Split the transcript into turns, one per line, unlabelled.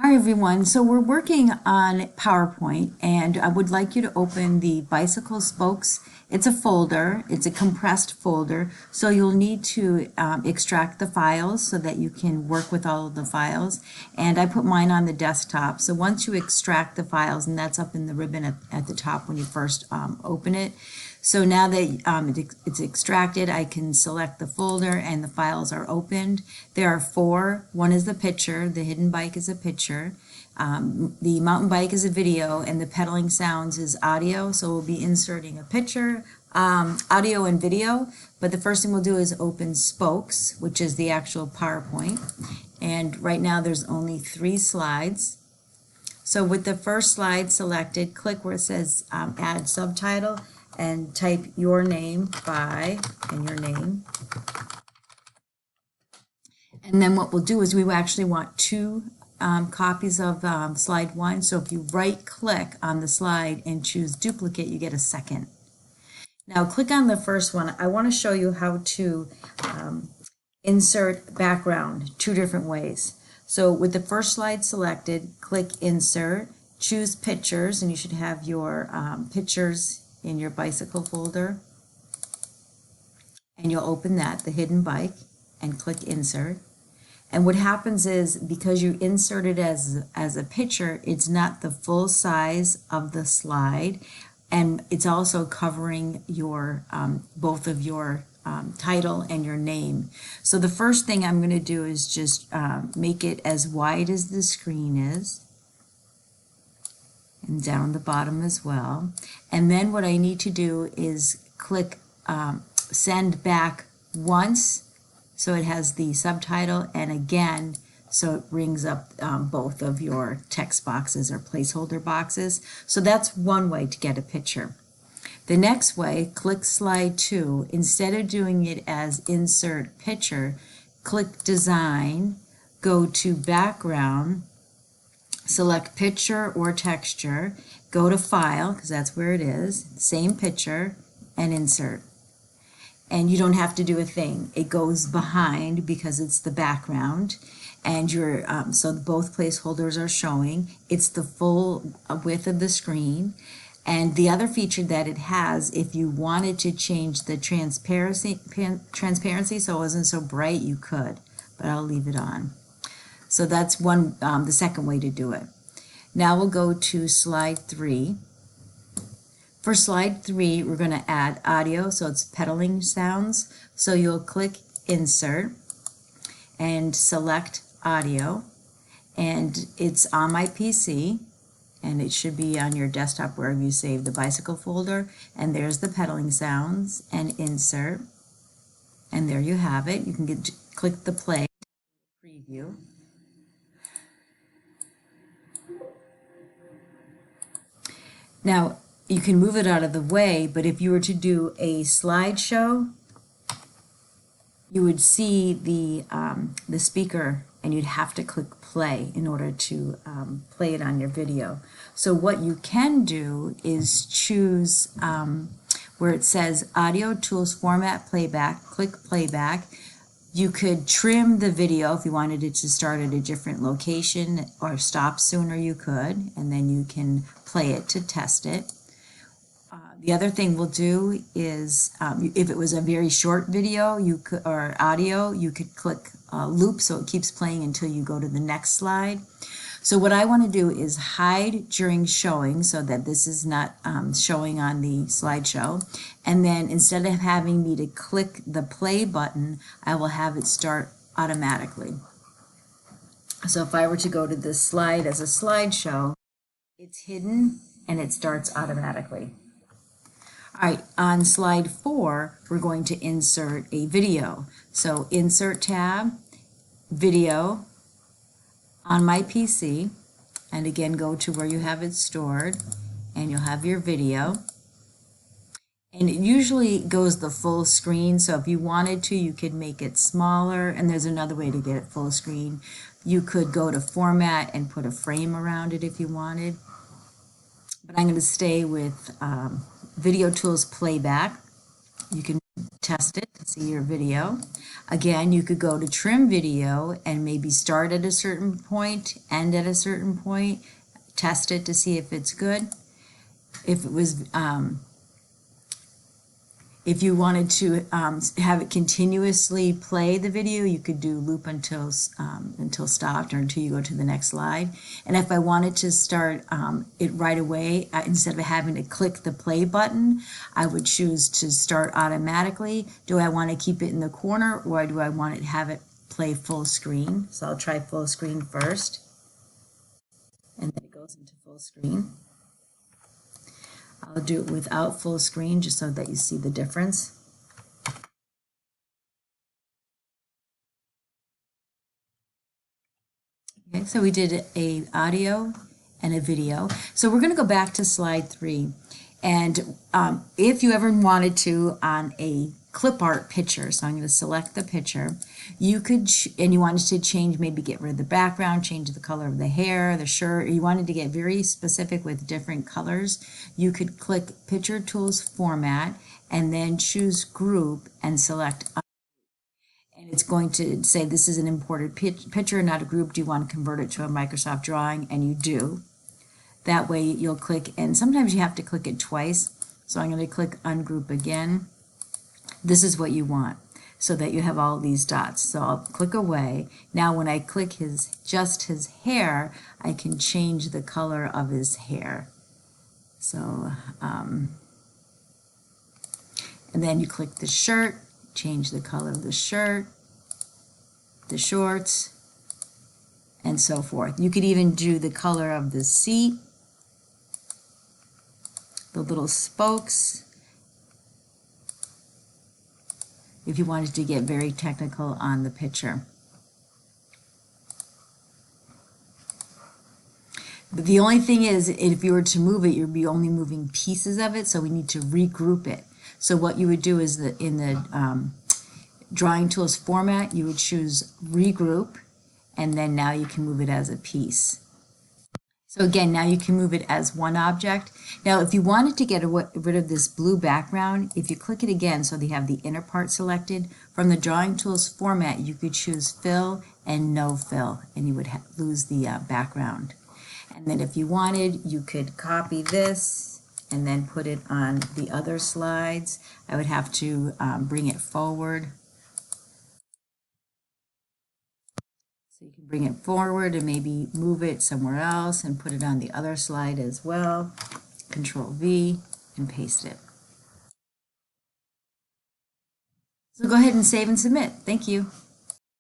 Hi everyone, so we're working on PowerPoint and I would like you to open the bicycle spokes. It's a folder, it's a compressed folder, so you'll need to extract the files so that you can work with all of the files. And I put mine on the desktop, so once you extract the files, and that's up in the ribbon at the top when you first open it. So now that it's extracted, I can select the folder and the files are opened. There are four. One is the picture, the hidden bike is a picture, the mountain bike is a video, and the pedaling sounds is audio. So we'll be inserting a picture, audio and video. But the first thing we'll do is open spokes, which is the actual PowerPoint. And right now there's only 3 slides. So with the first slide selected, click where it says add subtitle and type your name by and your name. And then what we'll do is we actually want 2 copies of slide 1. So if you right click on the slide and choose duplicate, you get a second. Now click on the first one. I want to show you how to insert background 2 different ways. So with the first slide selected, click insert, choose pictures, and you should have your pictures in your bicycle folder. And you'll open that, the hidden bike, and click insert. And what happens is, because you insert it as a picture, it's not the full size of the slide, and it's also covering your both of your title and your name. So the first thing I'm going to do is just make it as wide as the screen is, and down the bottom as well. And then what I need to do is click send back once, so it has the subtitle, and again so it brings up both of your text boxes or placeholder boxes. So that's one way to get a picture. The next way, click slide 2. Instead of doing it as insert picture, click design, go to background, select picture or texture, go to file, because that's where it is, same picture, and insert. And you don't have to do a thing. It goes behind because it's the background, and your so both placeholders are showing. It's the full width of the screen. And the other feature that it has, if you wanted to change the transparency so it wasn't so bright, you could, but I'll leave it on. So that's the second way to do it. Now we'll go to slide 3. For slide 3, we're going to add audio, so it's pedaling sounds. So you'll click insert and select audio, and it's on my PC, and it should be on your desktop wherever you save the bicycle folder. And there's the pedaling sounds, and insert, and there you have it. You can click the play preview. Now, you can move it out of the way, but if you were to do a slideshow, you would see the speaker, and you'd have to click play in order to play it on your video. So what you can do is choose where it says Audio Tools Format Playback, click Playback. You could trim the video if you wanted it to start at a different location or stop sooner, you could, and then you can play it to test it. The other thing we'll do is, if it was a very short video or audio, you could click loop so it keeps playing until you go to the next slide. So what I want to do is hide during showing so that this is not showing on the slideshow. And then instead of having me to click the play button, I will have it start automatically. So if I were to go to this slide as a slideshow, it's hidden and it starts automatically. All right, on slide 4, we're going to insert a video. So insert tab, video, on my PC, and again go to where you have it stored, and you'll have your video. And it usually goes the full screen, so if you wanted to, you could make it smaller, and there's another way to get it full screen. You could go to format and put a frame around it if you wanted. But I'm going to stay with Video Tools Playback. You can test it to see your video. Again, you could go to trim video and maybe start at a certain point, end at a certain point, test it to see if it's good. If it was, if you wanted to have it continuously play the video, you could do loop until stopped or until you go to the next slide. And if I wanted to start it right away, instead of having to click the play button, I would choose to start automatically. Do I want to keep it in the corner, or do I want to have it play full screen? So I'll try full screen first, and then it goes into full screen. I'll do it without full screen just so that you see the difference. Okay, so we did a audio and a video. So we're going to go back to slide 3. And if you ever wanted to on a clip art picture, so I'm going to select the picture, you could, and you wanted to change, maybe get rid of the background, change the color of the hair, the shirt, or you wanted to get very specific with different colors, you could click Picture Tools Format and then choose Group and select. And it's going to say this is an imported picture, not a group. Do you want to convert it to a Microsoft drawing? And you do. That way you'll click, and sometimes you have to click it twice. So I'm going to click Ungroup again. This is what you want, so that you have all these dots. So I'll click away. Now when I click just his hair, I can change the color of his hair. So, and then you click the shirt, change the color of the shirt, the shorts, and so forth. You could even do the color of the seat, the little spokes, if you wanted to get very technical on the picture. But the only thing is, if you were to move it, you'd be only moving pieces of it, so we need to regroup it. So what you would do is that in the Drawing Tools format, you would choose Regroup, and then now you can move it as a piece. So again, now you can move it as one object. Now if you wanted to get rid of this blue background, if you click it again so they have the inner part selected, from the Drawing Tools format you could choose Fill and No Fill, and you would lose the background. And then if you wanted, you could copy this and then put it on the other slides. I would have to bring it forward. So you can bring it forward and maybe move it somewhere else and put it on the other slide as well. Control V and paste it. So go ahead and save and submit. Thank you.